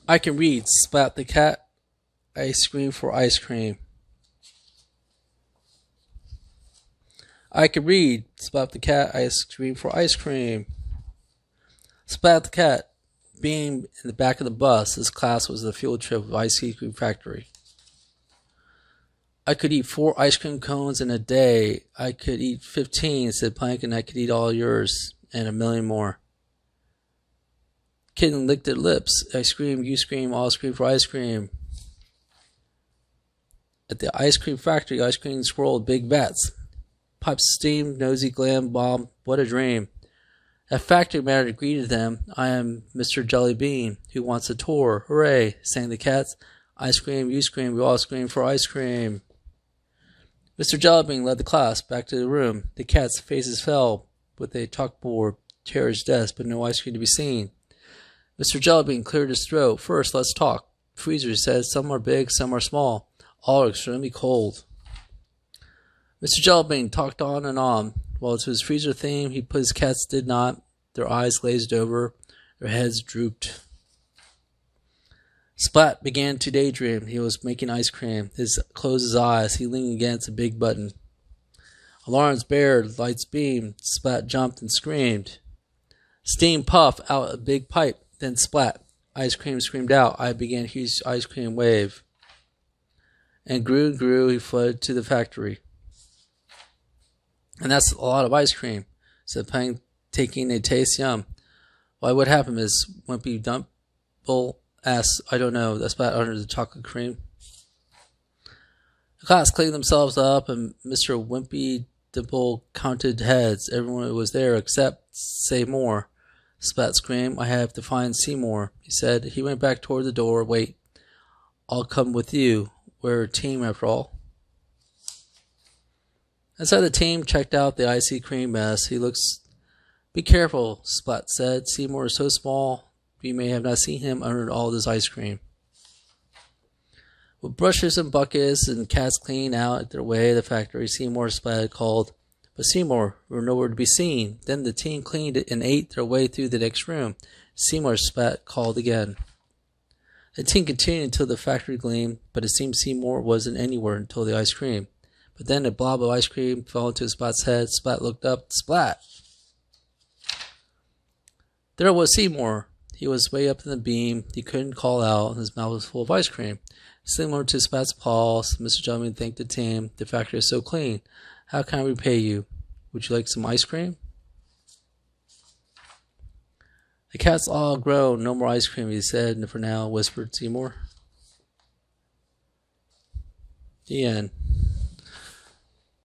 I can read. Splat the cat. I scream for ice cream. I can read. Splat the cat. I scream for ice cream. Splat the cat. Being in the back of the bus. This class was a field trip of ice cream factory. I could eat 4 ice cream cones in a day. I could eat 15, said Plankton. I could eat all yours and a million more. Kitten licked their lips. I scream, you scream, all scream for ice cream. At the ice cream factory, ice cream swirled big vats. Pipes of steam, nosy glam bomb. What a dream. A factory manager greeted them. I am Mr. Jellybean, who wants a tour. Hooray, sang the cats. I scream, you scream, we all scream for ice cream. Mr. Jellybean led the class back to the room. The cats' faces fell with a chalkboard, chairs, desk, but no ice cream to be seen. Mr. Jellybean cleared his throat. First, let's talk. Freezer said, some are big, some are small. All are extremely cold. Mr. Jellybean talked on and on. While to his freezer theme, he put his cats did not. Their eyes glazed over. Their heads drooped. Splat began to daydream. He was making ice cream. He closed his eyes. He leaned against a big button. Alarms bared. Lights beamed. Splat jumped and screamed. Steam puffed out a big pipe. Then splat. Ice cream screamed out. I began a huge ice cream wave. And grew. He flooded to the factory. And that's a lot of ice cream, said Pang, taking a taste. Yum. Why, what happened, Miss Wimpy Dumple asked. I don't know. That's about under the chocolate cream. The class cleaned themselves up, and Mr. Wimpy Dimple counted heads. Everyone was there except Seymour. Splat screamed. I have to find Seymour, he said. He went back toward the door. Wait, I'll come with you. We're a team after all. Inside the team checked out the icy cream mess. He looks. Be careful, Splat said. Seymour is so small, you may have not seen him under all this ice cream. With brushes and buckets and cats cleaning out their way, the factory, Seymour Splat called. But Seymour were nowhere to be seen. Then the team cleaned it and ate their way through the next room. Seymour Splat called again. The team continued until the factory gleamed, but it seemed Seymour wasn't anywhere until the ice cream. But then a blob of ice cream fell into Splat's head. Splat looked up. Splat! There was Seymour. He was way up in the beam. He couldn't call out, and his mouth was full of ice cream. Similar to Splat's paws, Mr. Gentleman thanked the team. The factory is so clean. How can I repay you? Would you like some ice cream? The cats all grown. No more ice cream, he said. And for now, whispered Seymour. The end.